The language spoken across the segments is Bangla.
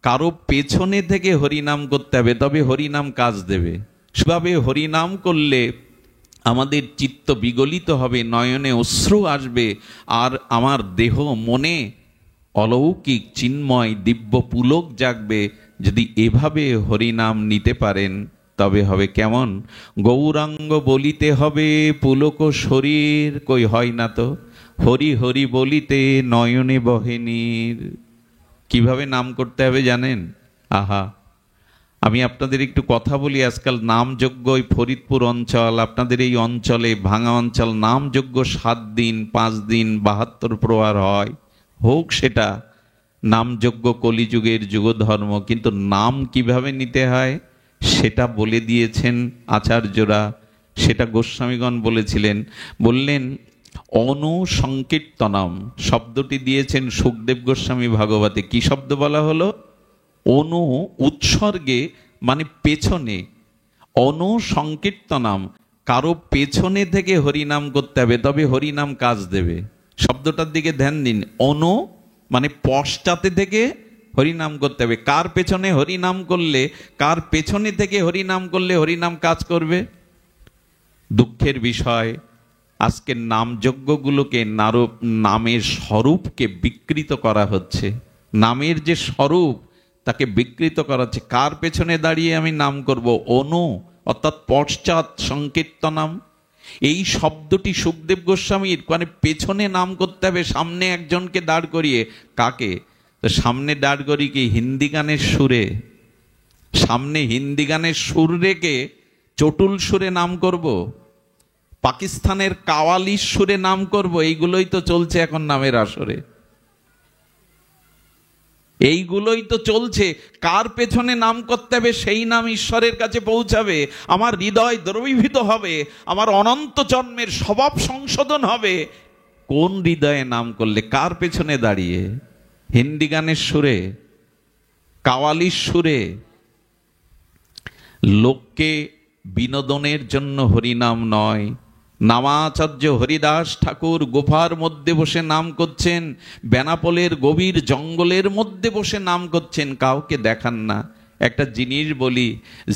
কারো পেছনে থেকে হরিনাম করতে হবে, তবে হরিনাম কাজ দেবে। সেভাবে হরিনাম করলে আমাদের চিত্ত বিগলিত হবে, নয়নে অশ্রু আসবে, আর আমার দেহ মনে অলৌকিক চিন্ময় দিব্য পুলক জাগবে। যদি এভাবে হরিনাম নিতে পারেন তবে হবে কেমন? গৌরাঙ্গ বলিতে হবে পুলক শরীর, কই হয় না তো? হরি হরি বলিতে নয়নে বহে নীর। কিভাবে নাম করতে হবে জানেন? আহা, আমি আপনাদের একটু কথা বলি। আজকাল নামযজ্ঞ ফরিদপুর অঞ্চল, আপনাদের এই অঞ্চলে ভাঙা অঞ্চল, নামযজ্ঞ 7 দিন 5 দিন 72 প্রহার হয়। হোক সেটা নামযজ্ঞ, কলিযুগের যুগধর্ম, কিন্তু নাম কিভাবে নিতে হয় সেটা বলে দিয়েছেন আচার্যরা। সেটা গোস্বামীগণ বলেছিলেন। বললেন অনুসংকীর্তনম শব্দটি দিয়েছেন সুখদেব গোস্বামী ভাগবতে। কি শব্দ বলা হলো? অনু উৎসর্গে, মানে পেছনে। অনুসংকীর্তনম, কারো পেছনে থেকে হরিনাম করতে হবে, তবে হরিনাম কাজ দেবে। শব্দটার দিকে ধ্যান দিন। অনু মানে পশ্চাতে থেকে হরিনাম করতে হবে। কার পেছনে হরিনাম করলে, কার পেছনে থেকে হরিনাম করলে হরিনাম কাজ করবে? দুঃখের বিষয়, আজকের নামযজ্ঞগুলোকে নামের স্বরূপকে বিকৃত করা হচ্ছে। নামের যে স্বরূপ তাকে বিকৃত করা হচ্ছে। কার পেছনে দাঁড়িয়ে আমি নাম করব? অনু অর্থাৎ পশ্চাৎ সংকীর্তনাম। এই শব্দটি সুখদেব গোস্বামীর, মানে পেছনে নাম করতে হবে, সামনে একজনকে দাঁড় করিয়ে। কাকে? তো সামনে দাঁড় করিয়ে কি হিন্দি গানের সুরে, সামনে হিন্দি গানের সুর রেখে চটুল সুরে নাম করব? পাকিস্তানের কাওয়ালি সুরে নাম করব? এইগুলোই তো চলছে এখন নামের আসরে, এইগুলোই তো চলছে। কার পেছনে নাম করতে হবে সেই নাম ঈশ্বরের কাছে পৌঁছাবে। আমার হৃদয় দ্রবীভূত হবে, আমার অনন্ত জন্মের স্বভাব সংশোধন হবে। কোন হৃদয়ে নাম করলে? কার পেছনে দাঁড়িয়ে? হিন্দি গানের সুরে, কাওয়ালির সুরে? লোককে বিনোদনের জন্য হরিনাম নয়। নামাচার্য হরিদাস ঠাকুর গুফার মধ্যে বসে নাম করছেন, বেনাপোলের গভীর জঙ্গলের মধ্যে বসে নাম করছেন, কাউকে দেখান না। একটা জিনিস বলি,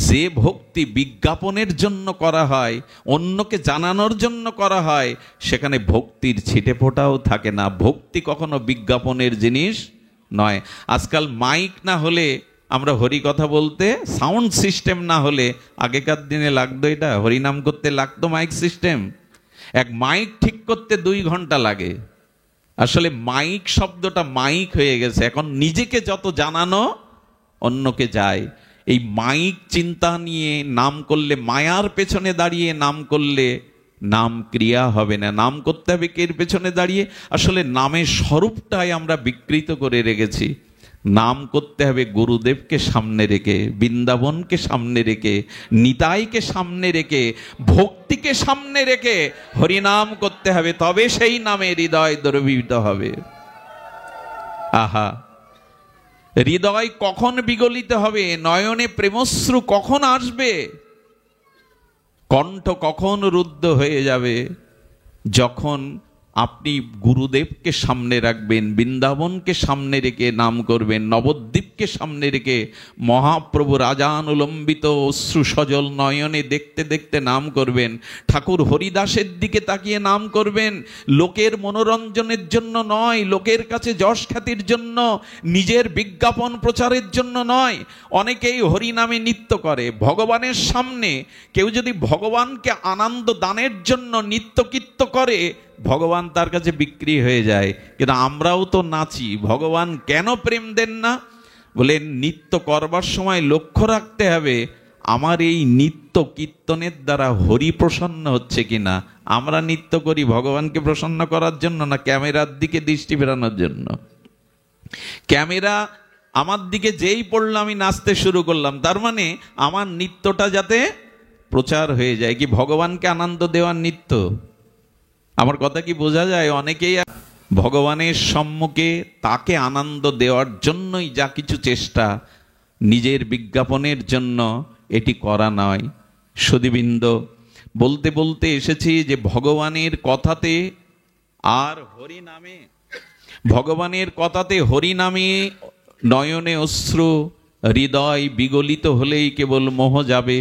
যে ভক্তি বিজ্ঞাপনের জন্য করা হয়, অন্যকে জানানোর জন্য করা হয়, সেখানে ভক্তির ছিটে ফোঁটাও থাকে না। ভক্তি কখনো বিজ্ঞাপনের জিনিস নয়। আজকাল মাইক না হলে, আমরা হরি কথা বলতে সাউন্ড সিস্টেম না হলে, আগেকার দিনে লাগতো, এটা হরিনাম করতে লাগতো মাইক সিস্টেম। এক মাইক ঠিক করতে 2 ঘন্টা লাগে। আসলে মাইক শব্দটা মাইক হয়ে গেছে, এখন নিজেকে যত জানানো অন্যকে যায়। এই মাইক চিন্তা নিয়ে নাম করলে, মায়ার পেছনে দাঁড়িয়ে নাম করলে নাম ক্রিয়া হবে না। নাম করতে হবে কের পেছনে দাঁড়িয়ে? আসলে নামের স্বরূপটাই আমরা বিকৃত করে রেখেছি। নাম করতে হবে গুরুদেবকে সামনে রেখে, বৃন্দাবনকে সামনে রেখে, নিতাইকে সামনে রেখে, ভক্তিকে সামনে রেখে হরিনাম করতে হবে, তবে সেই নামে হৃদয় দ্রবীভূত হবে। আহা, হৃদয় কখন বিগলিত হবে, নয়নে প্রেমশ্রু কখন আসবে, কণ্ঠ কখন রুদ্ধ হয়ে যাবে? যখন আপনি গুরুদেবকে সামনে রাখবেন, বৃন্দাবনকে সামনে রেখে নাম করবেন, নবদ্বীপকে সামনে রেখে মহাপ্রভু রাজানুলম্বিত অশ্রু সজল নয়নে দেখতে দেখতে নাম করবেন, ঠাকুর হরিদাসের দিকে তাকিয়ে নাম করবেন। লোকের মনোরঞ্জনের জন্য নয়, লোকের কাছে যশ খ্যাতির জন্য, নিজের বিজ্ঞাপন প্রচারের জন্য নয়। অনেকেই হরিনামে নৃত্য করে ভগবানের সামনে। কেউ যদি ভগবানকে আনন্দ দানের জন্য নৃত্যকীর্ত করে, ভগবান তার কাছে বিক্রি হয়ে যায়। কিন্তু আমরাও তো নাচি, ভগবান কেন প্রেম দেন না? বলে নৃত্য করবার সময় লক্ষ্য রাখতে হবে, আমার এই নৃত্য কীর্তনের দ্বারা হরি প্রসন্ন হচ্ছে কিনা। আমরা নৃত্য করি ভগবানকে প্রসন্ন করার জন্য, না ক্যামেরার দিকে দৃষ্টি ফেরানোর জন্য? ক্যামেরা আমার দিকে যেই পড়লো আমি নাচতে শুরু করলাম, তার মানে আমার নৃত্যটা যাতে প্রচার হয়ে যায়। কি ভগবানকে আনন্দ দেওয়ার নৃত্য? আমার কথা কি বোঝা যায়? অনেকেই ভগবানের সম্মুখে তাকে আনন্দ দেওয়ার জন্যই যা কিছু চেষ্টা, নিজের বিজ্ঞাপনের জন্য এটি করা নয়। সুধীবৃন্দ, বলতে বলতে এসেছি যে ভগবানের কথাতে আর হরি নামে, ভগবানের কথাতে হরি নামে নয়নে অশ্রু, হৃদয় বিগলিত হলেই কেবল মোহ যাবে,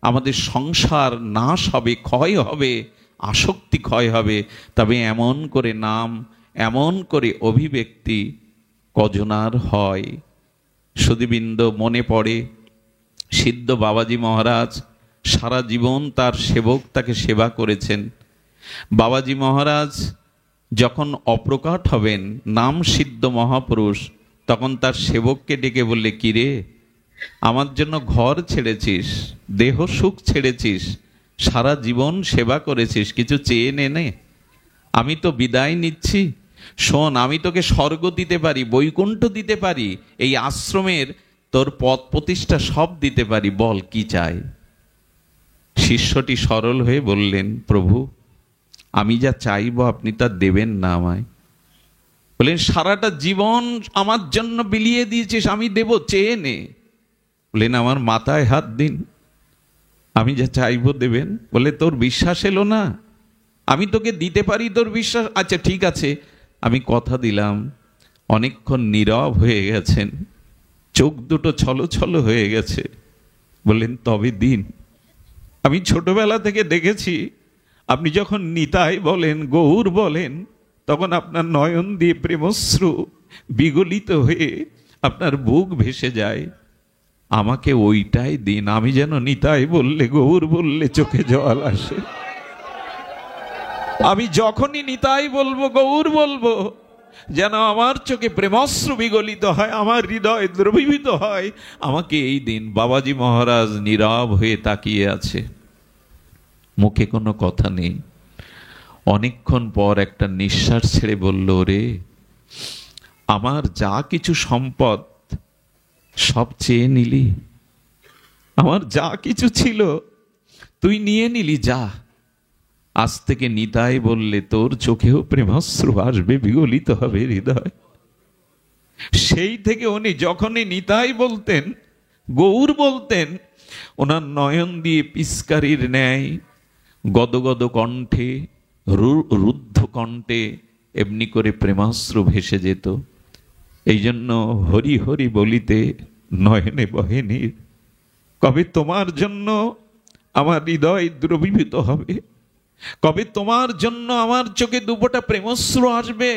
আমাদের সংসার নাশ হবে, ক্ষয় হবে, আসক্তি ক্ষয় হবে। তবে এমন করে নাম, এমন করে অভিব্যক্তি কজনার হয়? সুধীবৃন্দ, মনে পড়ে সিদ্ধ বাবাজি মহারাজ সারা জীবন তার সেবক তাকে সেবা করেছেন। বাবাজি মহারাজ যখন অপ্রকট হবেন, নাম সিদ্ধ মহাপুরুষ, তখন তার সেবককে ডেকে বললে, কিরে, আমার জন্য ঘর ছেড়েছিস, দেহ সুখ ছেড়েছিস, সারা জীবন সেবা করেছিস, কিছু চেয়ে নে, আমি তো বিদায় নিচ্ছি। শোন, আমি তোকে স্বর্গ দিতে পারি, বৈকুণ্ঠ দিতে পারি, এই আশ্রমের তোর পদ প্রতিষ্ঠা সব দিতে পারি, বল কি চাই? শিষ্যটি সরল হয়ে বললেন, প্রভু, আমি যা চাইব আপনি তা দেবেন না আমায়। বললেন, সারাটা জীবন আমার জন্য বিলিয়ে দিয়েছিস, আমি দেব, চেয়ে নে। বললেন, আমার মাথায় হাত দিন, আমি যা চাইব দেবেন। বলে, তোর বিশ্বাস এলো না? আমি তোকে দিতে পারি, তোর বিশ্বাস? আচ্ছা ঠিক আছে, আমি কথা দিলাম। অনেকক্ষণ নীরব হয়ে গেছেন, চোখ দুটো ছলছল হয়ে গেছে। বললেন, তবে দিন। আমি ছোটবেলা থেকে দেখেছি, আপনি যখন নিতাই বলেন, গৌর বলেন, তখন আপনার নয়ন দিয়ে প্রেমশ্রু বিগলিত হয়ে আপনার বুক ভেসে যায়। আমাকে ওইটাই দিন, আমি যেন নিতাই বললে, গৌর বললে চোখে জল আসে। আমি যখনই নিতাই বলবো, গৌর বলবো, যেন আমার চোখে প্রেমশ্রু বিগলিত হয়, আমার হৃদয় দ্রবীভূত হয়। আমাকে এই দিন। বাবাজি মহারাজ নীরব হয়ে তাকিয়ে আছে, মুখে কোনো কথা নেই। অনেকক্ষণ পর একটা নিঃশ্বাস ছেড়ে বলল, রে, আমার যা কিছু সম্পদ সব চেয়ে নিলি, আমার যা কিছু ছিল তুই নিয়ে নিলি, যা। আজ থেকে নিতাই বললে তোর চোখেও প্রেমাশ্রু আসবে, বিগলিত হবে হৃদয়। সেই থেকে উনি যখনই নিতাই বলতেন, গৌর বলতেন, ওনার নয়ন দিয়ে পিস্কারির ন্যায় গদগদ কণ্ঠে, রুদ্ধ কণ্ঠে এমনি করে প্রেমাশ্রু ভেসে যেত। এই জন্য হরি হরি বলিতে নয়নে বহে নীর। কবে তোমার জন্য আমার হৃদয় দ্রবীভূত হবে, কবে তোমার জন্য আমার চোখে দুপোটা প্রেমশ্রু আসবে।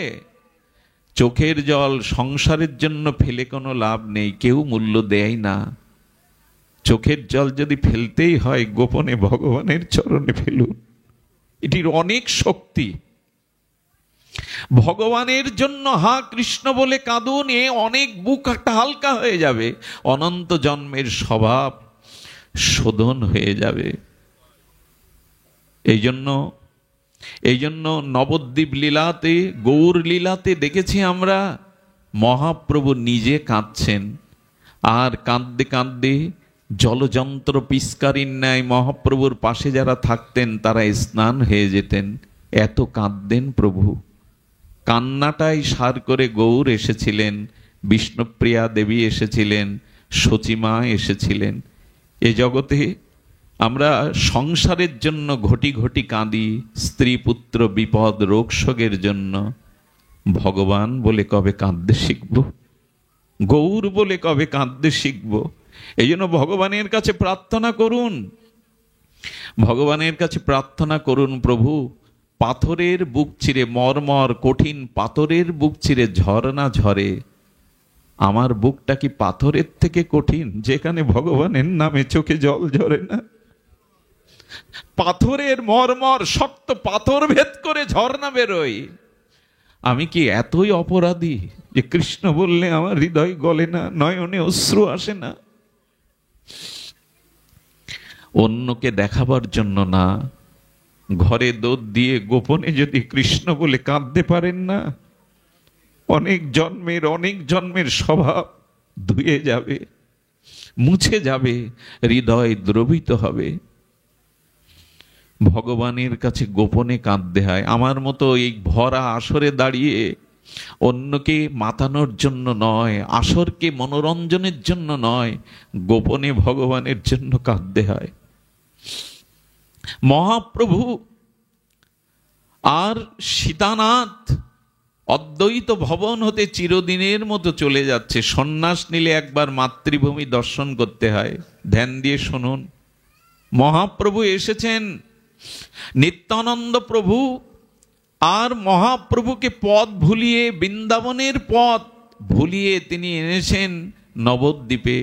চোখের জল সংসারের জন্য ফেলে কোনো লাভ নেই, কেউ মূল্য দেয় না। চোখের জল যদি ফেলতেই হয়, গোপনে ভগবানের চরণে ফেলুন, এটির অনেক শক্তি। ভগবানের জন্য হা কৃষ্ণ বলে কাঁদুন, এ অনেক বুক একটা হালকা হয়ে যাবে, অনন্ত জন্মের স্বভাব শোধন হয়ে যাবে। এই জন্য নবদ্বীপ লীলাতে, গৌর লীলাতে দেখেছি আমরা, মহাপ্রভু নিজে কাঁদছেন, আর কাঁদতে কাঁদতে জলযন্ত্র পিস্কারির ন্যায় মহাপ্রভুর পাশে যারা থাকতেন তারা স্নান হয়ে যেতেন, এত কাঁদতেন প্রভু। কান্নাটাই সার করে গৌর এসেছিলেন, বিষ্ণুপ্রিয়া দেবী এসেছিলেন, সচিমা এসেছিলেন। এ জগতে আমরা সংসারের জন্য ঘটি ঘটি কাঁদি, স্ত্রী পুত্র বিপদ রোগ শোকের জন্য। ভগবান বলে কবে কাঁদতে শিখব? গৌর বলে কবে কাঁদতে শিখব? এই জন্য ভগবানের কাছে প্রার্থনা করুন, ভগবানের কাছে প্রার্থনা করুন, প্রভু, পাথরের বুক চিরে, মর্মর কঠিন পাথরের বুক চিরে ঝর্ণা ঝরে, আমার বুকটা কি পাথরের থেকে কঠিন, যেখানে ভগবানের নামে চোখে জল ঝরে না? পাথরের মর্মর শক্ত পাথর ভেদ করে ঝর্ণা বেরোয়। আমি কি এতই অপরাধী যে কৃষ্ণ বললে আমার হৃদয় গলে না, নয়নে অশ্রু আসে না? অন্যকে দেখাবার জন্য না, ঘরে দোদ দিয়ে গোপনে যদি কৃষ্ণ বলে কাঁদতে পারেন না, অনেক জন্মের স্বভাব ধুয়ে যাবে, মুছে যাবে, হৃদয় দ্রবিত হবে। ভগবানের কাছে গোপনে কাঁদতে হয়। আমার মতো এই ভরা আসরে দাঁড়িয়ে অন্যকে মাতানোর জন্য নয়, আসরকে মনোরঞ্জনের জন্য নয়, গোপনে ভগবানের জন্য কাঁদতে হয়। মহাপ্রভু আর সীতানাথ অদ্বৈত ভবন হতে চিরদিনের মতো চলে যাচ্ছে। সন্ন্যাস নিলে একবার মাতৃভূমি দর্শন করতে হয়। ধ্যান দিয়ে শুনুন, মহাপ্রভু এসেছেন, নিত্যানন্দ প্রভু আর মহাপ্রভুকে পথ ভুলিয়ে, বৃন্দাবনের পথ ভুলিয়ে তিনি এনেছেন নবদ্বীপে।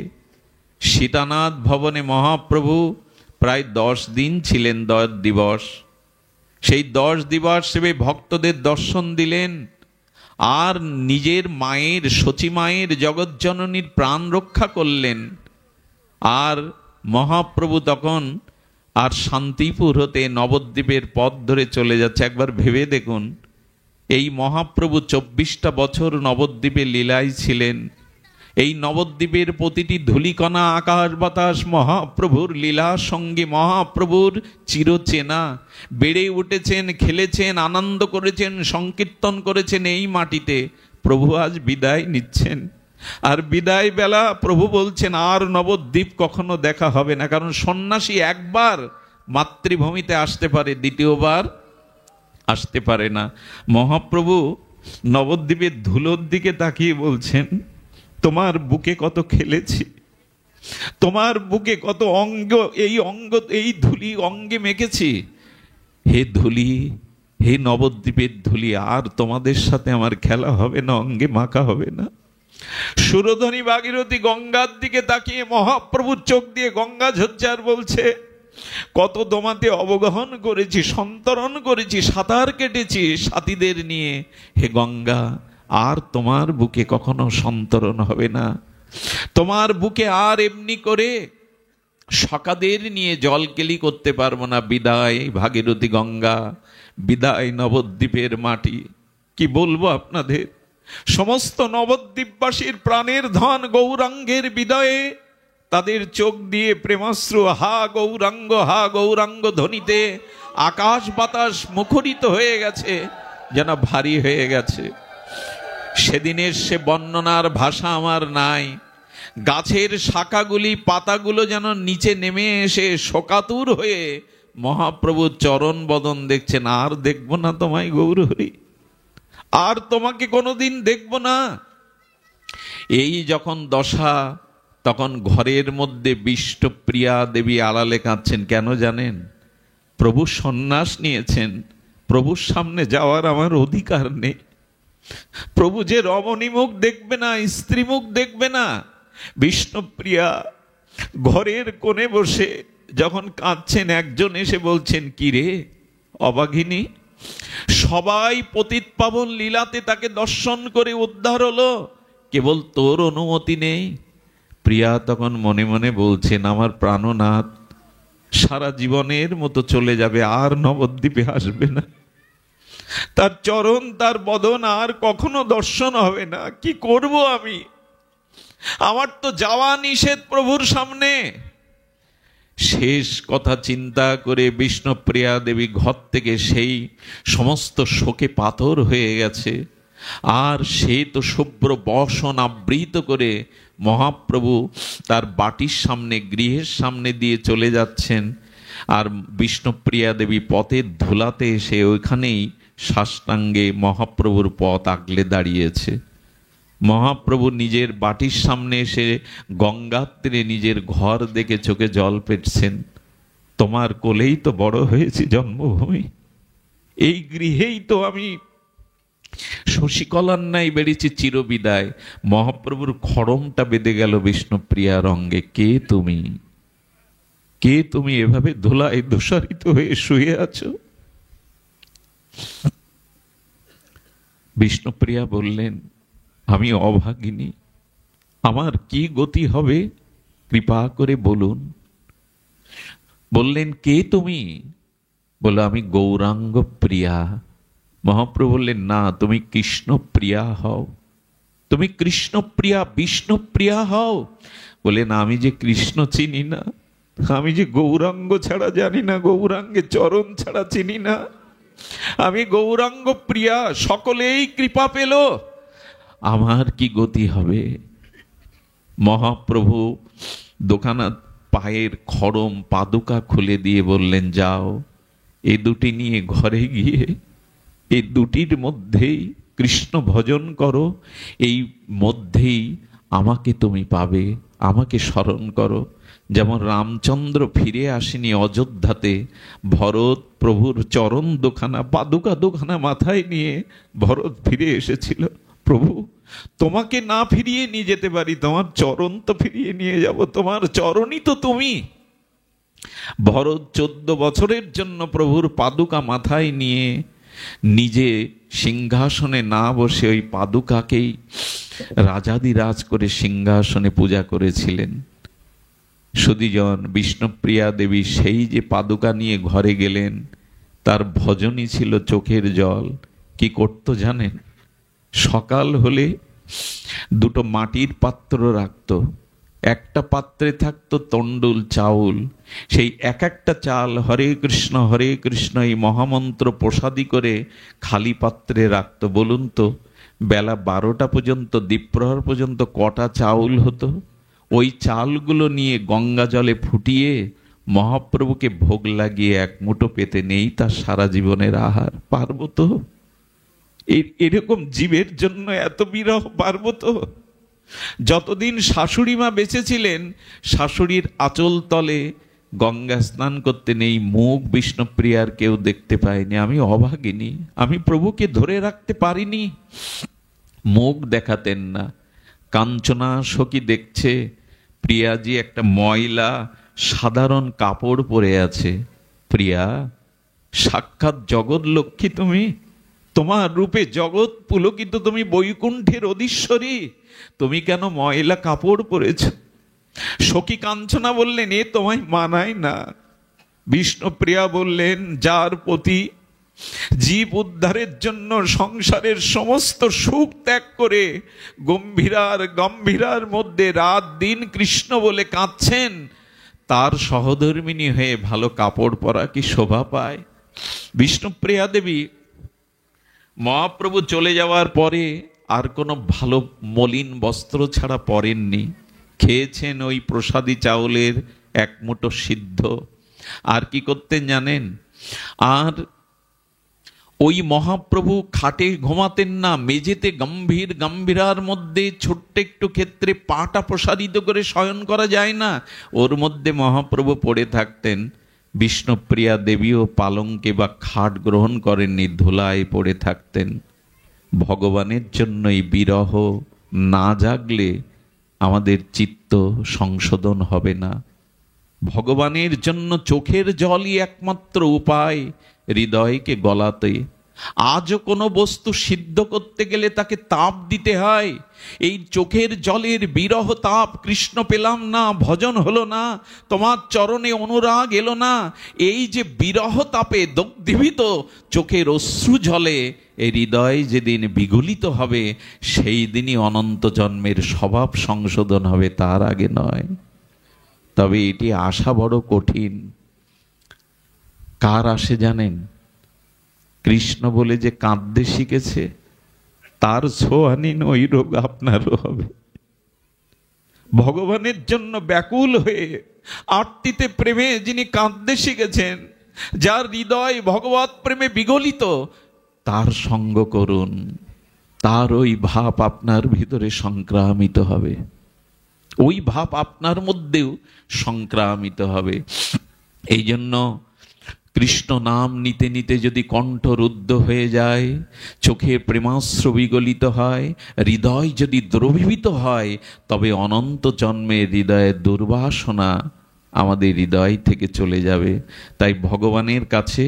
সীতানাথ ভবনে মহাপ্রভু প্রায় 10 দিন ছিলেন, 10 দিবস। সেই 10 দিবস সেবে ভক্তদের দর্শন দিলেন, আর নিজের মায়ের, সচী মায়ের, জগজ্জননীর প্রাণ রক্ষা করলেন। আর মহাপ্রভু তখন আর শান্তিপুর হতে নবদ্বীপের পথ ধরে চলে যাচ্ছে। একবার ভেবে দেখুন, এই মহাপ্রভু 24টা বছর নবদ্বীপে লীলায় ছিলেন। এই নবদ্বীপের প্রতিটি ধূলিকণা, আকাশ বাতাস মহাপ্রভুর লীলা সঙ্গে মহাপ্রভুর চিরচেনা। বেড়ে উঠেছেন, খেলেছেন, আনন্দ করেছেন, সংকীর্তন করেছেন এই মাটিতে। প্রভু আজ বিদায় নিচ্ছেন, আর বিদায় বেলা প্রভু বলছেন আর নবদ্বীপ কখনো দেখা হবে না। কারণ সন্ন্যাসী একবার মাতৃভূমিতে আসতে পারে, দ্বিতীয়বার আসতে পারে না। মহাপ্রভু নবদ্বীপের ধুলোর দিকে তাকিয়ে বলছেন, তোমার বুকে কত খেলেছি, তোমার বুকে কত অঙ্গ, এই ধুলি অঙ্গে মেখেছি। হে ধুলি, হে নবদ্বীপের ধুলি, আর তোমাদের সাথে আমার খেলা হবে না, অঙ্গে মাখা হবে না। সুরধনী ভাগীরথী গঙ্গার দিকে তাকিয়ে মহাপ্রভুর চোখ দিয়ে গঙ্গা ঝরছে, আর বলছে কত তোমাতে অবগাহন করেছি, সন্তরণ করেছি, সাঁতার কেটেছি সাথীদের নিয়ে। হে গঙ্গা, আর তোমার বুকে কখনো সন্তরণ হবে না। তোমার বুকে আর এমনি করে সখাদের নিয়ে জলকেলি করতে পারবো না। বিদায় ভাগীরথী গঙ্গা, বিদায় নবদ্বীপের মাটি। কি বলবো আপনাদের, সমস্ত নবদ্বীপবাসীর প্রাণের ধন গৌরাঙ্গের বিদায়ে তাদের চোখ দিয়ে প্রেমাশ্রু হা গৌরাঙ্গ, হা গৌরাঙ্গ ধ্বনিতে আকাশ বাতাস মুখরিত হয়ে গেছে, যেন ভারী হয়ে গেছে। সেদিনের সে বর্ণনার ভাষা আমার নাই। গাছের শাখাগুলি, পাতাগুলো যেন নিচে নেমে এসে শোকাতুর হয়ে মহাপ্রভুর চরণ বদন দেখছেন। আর দেখব না তোমায় গৌরহরি, আর তোমাকে কোনোদিন দেখব না। এই যখন দশা, তখন ঘরের মধ্যে বিষ্ণুপ্রিয়া দেবী আড়ালে কাঁদছেন। কেন জানেন? প্রভু সন্ন্যাস নিয়েছেন, প্রভুর সামনে যাওয়ার আমার অধিকার নেই। প্রভু যে রমণী মুখ দেখবে না, স্ত্রী মুখ দেখবে না। বিষ্ণুপ্রিয়া ঘরের কোণে বসে যখন কাঁদছেন, একজন এসে বলছেন, কি রে অবাগিনী, সবাই পতিত পাবন লীলাতে তাকে দর্শন করে উদ্ধার হলো, কেবল তোর অনুমতি নেই। প্রিয়া তখন মনে মনে বলছেন, আমার প্রাণনাথ সারা জীবনের মতো চলে যাবে, আর নবদ্বীপে আসবে না। তার চরণ, তার বদন আর কখনো দর্শন হবে না। কি করব আমি? আমার তো যাওয়া নিষেধ প্রভুর সামনে। শেষ কথা চিন্তা করে বিষ্ণুপ্রিয়া দেবী ঘর থেকে সেই সমস্ত শোকে পাথর হয়ে গেছে, আর সে তো শুভ্র বসন আবৃত করে মহাপ্রভু তার বাটির সামনে, গৃহের সামনে দিয়ে চলে যাচ্ছেন। আর বিষ্ণুপ্রিয়া দেবী পথের ধুলাতে এসে ওইখানেই সাষ্টাঙ্গে মহাপ্রভুর পথ আগলে দাঁড়িয়েছে। মহাপ্রভু নিজের বাটির সামনে এসে গঙ্গার তীরে নিজের ঘর দেখে চোখে জল পেটছেন। তোমার কোলেই তো বড় হয়েছি, জন্মভূমি, এই গৃহেই তো আমি শশীকলার ন্যায় বেড়েছি চিরবিদায়। মহাপ্রভুর খড়মটা বেঁধে গেল বিষ্ণুপ্রিয়ার অঙ্গে। কে তুমি? কে তুমি এভাবে ধুলায় দূষারিত হয়ে শুয়ে আছো? বিষ্ণুপ্রিয়া বললেন, আমি অভাগিনী, আমার কি গতি হবে কৃপা করে বলুন। বললেন, কে তুমি? বলল, আমি গৌরাঙ্গ প্রিয়া। মহাপ্রভু বললেন, না, তুমি কৃষ্ণপ্রিয়া হও, তুমি কৃষ্ণপ্রিয়া, বিষ্ণুপ্রিয়া হও। বলে, না, আমি যে কৃষ্ণ চিনি না, আমি যে গৌরাঙ্গ ছাড়া জানি না, গৌরাঙ্গের চরণ ছাড়া চিনি না, আমি গৌরাঙ্গ প্রিয়া। সকলেই কৃপা পেল, আমার কি গতি হবে? মহাপ্রভু দোকানা পায়ের খড়ম পাদুকা খুলে দিয়ে বললেন, যাও, এই দুটি নিয়ে ঘরে গিয়ে এই দুটির মধ্যেই কৃষ্ণ ভজন করো, এই মধ্যেই আমাকে তুমি পাবে, আমাকে স্মরণ করো। যেমন রামচন্দ্র ফিরে আসেনি অযোধ্যাতে, ভরত প্রভুর চরণ দুখানা, পাদুকা দুখানা মাথায় নিয়ে ভরত ফিরে এসেছিল। প্রভু, তোমাকে না ফিরিয়ে নিয়ে যেতে পারি, তোমার চরণ তো ফিরিয়ে নিয়ে যাব, তোমার চরণই তো তুমি। ভরত 14 বছরের জন্য প্রভুর পাদুকা মাথায় নিয়ে নিজে সিংহাসনে না বসে ওই পাদুকাকেই রাজাদিরাজ করে সিংহাসনে পূজা করেছিলেন। সুধীজন, বিষ্ণুপ্রিয়া দেবী সেই যে পাদুকা নিয়ে ঘরে গেলেন, তার ভজনই ছিল চোখের জল। কি করতো জানেন? সকাল হলে দুটো মাটির পাত্র রাখত, একটা পাত্রে থাকতো তন্ডুল চাউল, সেই এক একটা চাল হরে কৃষ্ণ এই মহামন্ত্র প্রসাদী করে খালি পাত্রে রাখত। বলুন তো, বেলা 12টা পর্যন্ত, দ্বীপ্রহর পর্যন্ত কটা চাউল হতো? ওই চালগুলো নিয়ে গঙ্গা জলে ফুটিয়ে মহাপ্রভুকে ভোগ লাগিয়ে এক মুঠো পেতে নেই তার সারা জীবনের আহার। পারবো তো? এরকম জীবের জন্য এত বিরহ পারবো তো? যতদিন শাশুড়ি মা বেঁচে ছিলেন, শাশুড়ির আঁচল তলে গঙ্গা স্নান করতে নেই মুখ বিষ্ণুপ্রিয়ার কেউ দেখতে পায়নি। আমি অভাগিনী, আমি প্রভুকে ধরে রাখতে পারিনি, মুখ দেখাতেন না। কাঞ্চনা সখী দেখছে প্রিয়াজি একটা ময়লা সাধারণ কাপড় পরে আছে। প্রিয়া, সাক্ষাৎ জগৎ লক্ষ্মী তুমি, তোমার রূপে জগৎ পুলকিত, তুমি বৈকুণ্ঠের অধীশ্বরী, তুমি কেন ময়লা কাপড় পরেছ? সখী কাঞ্চনা বললেন, এ তোমায় মানায় না। বিষ্ণুপ্রিয়া বললেন, যার প্রতি জীব উদ্ধারের জন্য সংসারের সমস্ত সুখ ত্যাগ করে গম্ভীরার মধ্যে রাত দিন কৃষ্ণ বলে কাঁদছেন, তার সহধর্মিনী হয়ে ভালো কাপড় পরা কি শোভা পায়? বিষ্ণুপ্রিয়া দেবী মহাপ্রভু চলে যাওয়ার পরে আর কোনো ভালো মলিন বস্ত্র ছাড়া পরেননি। খেয়েছেন ওই প্রসাদী চাউলের এক মুঠো সিদ্ধ। আর কি করতেন জানেন? আর ওই মহাপ্রভু খাটে ঘুমাতেন না, মেঝেতে গম্ভীরার মধ্যে ছোট্ট একটু ক্ষেত্রে পাটা প্রসারিত করে শয়ন করা যায় না, ওর মধ্যে মহাপ্রভু পড়ে থাকতেন। বিষ্ণুপ্রিয়া দেবীও পালঙ্কে বা খাট গ্রহণ করেননি, ধুলায় পড়ে থাকতেন। ভগবানের জন্যই বিরহ না জাগলে আমাদের চিত্ত সংশোধন হবে না। ভগবানের জন্য চোখের জলই একমাত্র উপায় হৃদয়কে গলাতে। আজও কোনো বস্তু সিদ্ধ করতে গেলে তাকে তাপ দিতে হয়। এই চোখের জলের বিরহ তাপ, কৃষ্ণ পেলাম না, ভজন হলো না, তোমার চরণে অনুরাগ এলো না, এই যে বিরহ তাপে দগ্ধীভূত চোখের অশ্রু জলে এই হৃদয় যেদিন বিগলিত হবে, সেই দিনই অনন্ত জন্মের স্বভাব সংশোধন হবে, তার আগে নয়। তবে এটি আশা বড় কঠিন। কার আসে জানেন? কৃষ্ণ বলে যে কাঁদতে শিখেছে, তার ছোঁয়ানিন ওই রোগ আপনারও হবে। ভগবানের জন্য ব্যাকুল হয়ে আরতিতে প্রেমে যিনি কাঁদতে শিখেছেন, যার হৃদয় ভগবত প্রেমে বিগলিত, তার সঙ্গ করুন, তার ওই ভাব আপনার ভিতরে সংক্রামিত হবে, ওই ভাব আপনার মধ্যেও সংক্রামিত হবে। এই জন্য কৃষ্ণ নাম নিতে নিতে যদি কণ্ঠ রুদ্ধ হয়ে যায়, চোখে প্রেমাশ্রু বিগলিত হয়, হৃদয় যদি দ্রবীভূত হয়, তবে অনন্ত জন্মের হৃদয়ের দুর্বাসনা আমাদের হৃদয় থেকে চলে যাবে। তাই ভগবানের কাছে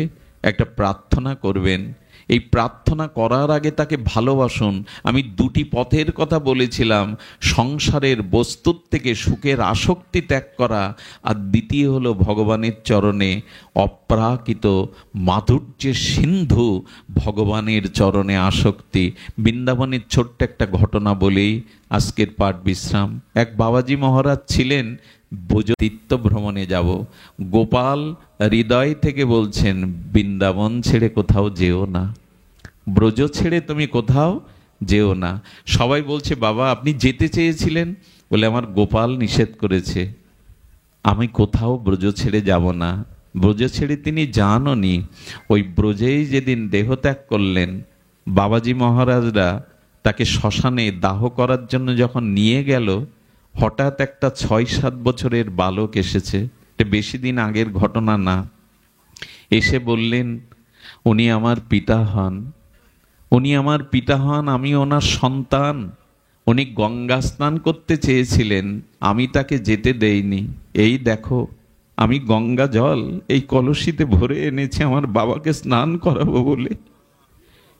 একটা প্রার্থনা করবেন। এই প্রার্থনা করার আগে তাকে ভালোবাসুন। আমি দুটি পথের কথা বলেছিলাম, সংসারের বস্তুর থেকে সুখের আসক্তি ত্যাগ করা, আর দ্বিতীয় হলো ভগবানের চরণে অপ্রাকৃত মাধুর্যের সিন্ধু ভগবানের চরণে আসক্তি। বৃন্দাবনের ছোট্ট একটা ঘটনা বলেই আজকের পাঠ বিশ্রাম। এক বাবাজি মহারাজ ছিলেন, তীর্থ ভ্রমণে যাব। গোপাল হৃদয় থেকে বলছেন, বৃন্দাবন ছেড়ে কোথাও যেও না, ব্রজ ছেড়ে তুমি কোথাও যেও না। সবাই বলছে, বাবা আপনি যেতে চেয়েছিলেন? বলে, আমার গোপাল নিষেধ করেছে, আমি কোথাও ব্রজ ছেড়ে যাব না। ব্রজ ছেড়ে তিনি যাননি, ওই ব্রজেই যেদিন দেহত্যাগ করলেন, বাবাজি মহারাজরা তাকে শ্মশানে দাহ করার জন্য যখন নিয়ে গেল, হঠাৎ একটা 6-7 বছরের বালক এসেছে, এটা বেশি দিন আগের ঘটনা না। এসে বললেন, উনি আমার পিতা হন, উনি আমার পিতা হন, আমি ওনার সন্তান। উনি গঙ্গা স্নান করতে চেয়েছিলেন, আমি তাকে যেতে দেইনি। এই দেখো, আমি গঙ্গা জল এই কলসিতে ভরে এনেছি আমার বাবাকে স্নান করাবো বলে।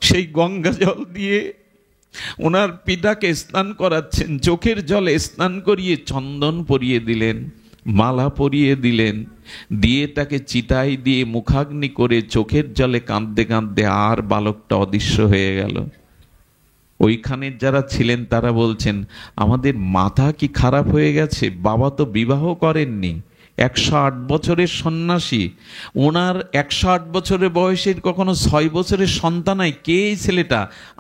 সেই গঙ্গা জল দিয়ে ওনার পিতাকে স্নান করাচ্ছেন, চোখের জলে স্নান করিয়ে চন্দন পরিয়ে দিলেন, মালা পরিয়ে দিলেন, দিয়ে তাকে চিতায় দিয়ে মুখাগ্নি করে চোখের জলে কাঁদতে কাঁদতে আর বালকটা অদৃশ্য হয়ে গেল। ওইখানে যারা ছিলেন তারা বলছেন, আমাদের মাথা কি খারাপ হয়ে গেছে? বাবা তো বিবাহ করেননি, 108 বছরের সন্ন্যাসী, ওনার 108 বছরের বয়সের কখনো 6 বছরের সন্তান হয়। কে এই ছেলেটা?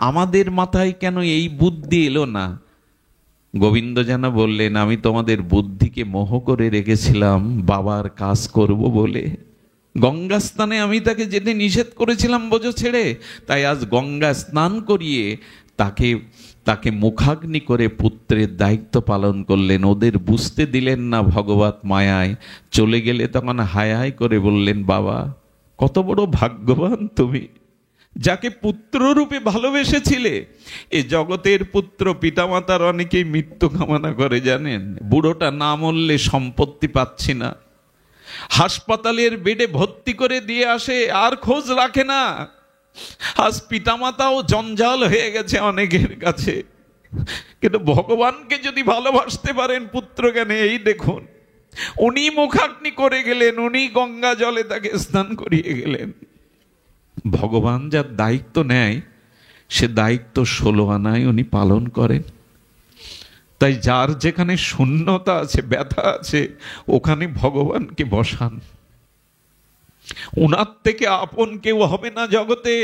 আমাদের মাথায় কেন এই বুদ্ধি এলো না? গোবিন্দ যেন বললেন, আমি তোমাদের বুদ্ধিকে মোহ করে রেখেছিলাম বাবার কাজ করব বলে। গঙ্গা স্নানে আমি তাকে যেতে নিষেধ করেছিলাম বোঝো ছেড়ে, তাই আজ গঙ্গা স্নান করিয়ে তাকে মুখাগ্নি করে পুত্রের দায়িত্ব পালন করলেন। ওদের বুঝতে দিলেন না ভগবত মায়ায়। চলে গেলে তখন হায় হায় করে বললেন, বাবা কত বড় ভাগ্যবান তুমি, যাকে পুত্র রূপে ভালোবেসেছিলে। এ জগতের পুত্র পিতামাতার অনেকেই মৃত্যু কামনা করে জানেন। বুড়োটা না মরলে সম্পত্তি পাচ্ছি না, হাসপাতালের বেডে ভর্তি করে দিয়ে আসে, আর খোঁজ রাখে না। আজ পিতামাতাও জঞ্জাল হয়ে গেছে অনেকের কাছে। কিন্তু ভগবানকে যদি ভালোবাসতে পারেন পুত্র জ্ঞানে, এই দেখুন উনি মুখাগ্নি করে গেলেন, উনি গঙ্গা জলে তাকে স্নান করিয়ে গেলেন। ভগবান যার দায়িত্ব নেয় সে দায়িত্ব 16 আনায় উনি পালন করেন। তাই যার যেখানে শূন্যতা আছে, ব্যথা আছে, ওখানে ভগবানকে বসান। উনার থেকে আপন কেউ হবে না জগতে,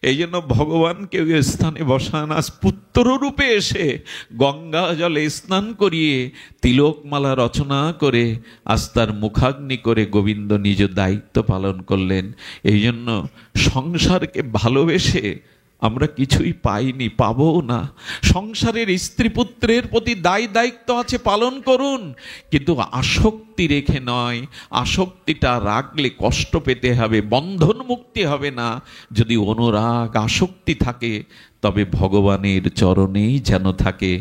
এই জন্য ভগবানকে ওই স্থানে বসান। আজ পুত্র রূপে এসে গঙ্গা জলে স্নান করিয়ে তিলকমালা রচনা করে আজ তার মুখাগ্নি করে গোবিন্দ নিজ দায়িত্ব পালন করলেন। এই জন্য সংসারকে ভালোবেসে আমরা কিছুই পাইনি, পাবো না। সংসারের স্ত্রী পুত্রের প্রতি দায়িত্ব আছে, পালন করুন, কিন্তু আসক্তি রেখে নয়। আসক্তিটা রাখলে কষ্ট পেতে হবে, বন্ধন মুক্তি হবে না। যদি অনুরাগ আসক্তি থাকে তবে ভগবানের চরণেই যেন থাকে।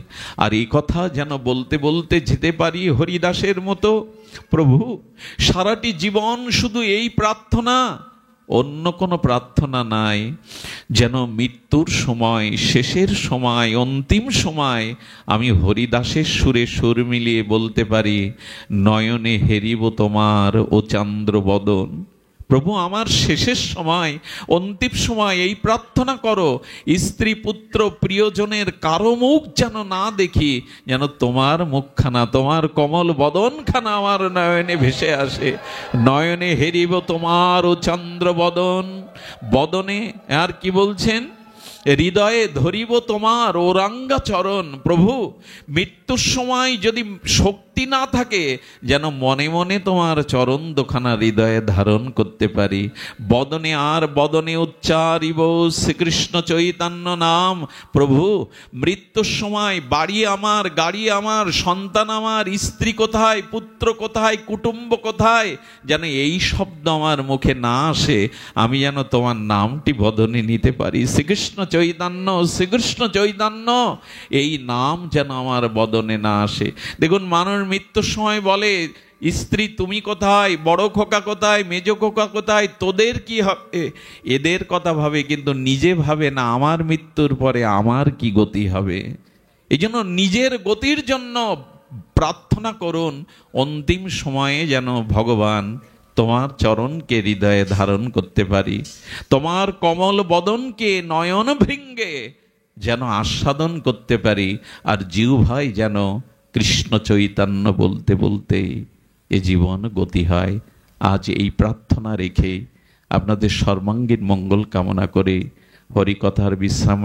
আর এই কথা যেন বলতে বলতে যেতে পারি হরিদাসের মতো, প্রভু সারাটি জীবন শুধু এই প্রার্থনা, অন্য কোনো প্রার্থনা নাই, যেন মৃত্যুর সময়, শেষের সময়, অন্তিম সময় আমি হরিদাসের সুরে সুর মিলিয়ে বলতে পারি, নয়নে হেরিব তোমার ও চন্দ্রবদন। প্রভু আমার শেষের সময়, অন্তিম সময় এই প্রার্থনা করো, স্ত্রী পুত্র প্রিয়জনের কারো মুখ যেন না দেখি, যেন তোমার মুখখানা, তোমার কমল বদনখানা আমার নয়নে ভেসে আসে। নয়নে হেরিব তোমার ও চন্দ্রবদন। বদনে আর কি বলছেন? হৃদয়ে ধরিব তোমার ওরাঙ্গা চরণ। প্রভু মৃত্যুর সময় যদি শক্তি না থাকে, যেন মনে মনে তোমার চরণ দোখানা হৃদয়ে ধারণ করতে পারি। বদনে আর বদনে উচ্চারিব শ্রীকৃষ্ণ চৈতন্য নাম। প্রভু মৃত্যুর সময় বাড়ি আমার, গাড়ি আমার, সন্তান আমার, স্ত্রী কোথায়, পুত্র কোথায়, কুটুম্ব কোথায়, যেন এই শব্দ আমার মুখে না আসে। আমি যেন তোমার নামটি বদনে নিতে পারি। শ্রীকৃষ্ণ চৈতন্য, শ্রীকৃষ্ণ চৈতন্য, এই নাম যেন আমার বদনে না আসে। দেখুন মানুষ মৃত্যুর সময় বলে, স্ত্রী তুমি কোথায়, বড় খোকা কোথায়, মেজ খোকা কোথায়, তোদের কি হবে, এদের কথা ভাবে, কিন্তু নিজে ভাবে না আমার মৃত্যুর পরে আমার কি গতি হবে। এই জন্য নিজের গতির জন্য প্রার্থনা করুন, অন্তিম সময়ে যেন ভগবান তোমার চরণকে হৃদয়ে ধারণ করতে পারি, তোমার কমল বদনকে নয়ন ভৃঙ্গে যেন আস্বাদন করতে পারি, আর জিহ্বায় যেন কৃষ্ণ চৈতন্য বলতে বলতে এ জীবন গতি হয়। আজ এই প্রার্থনা রেখে আপনাদের সর্বাঙ্গীন মঙ্গল কামনা করে হরিকথার বিশ্রাম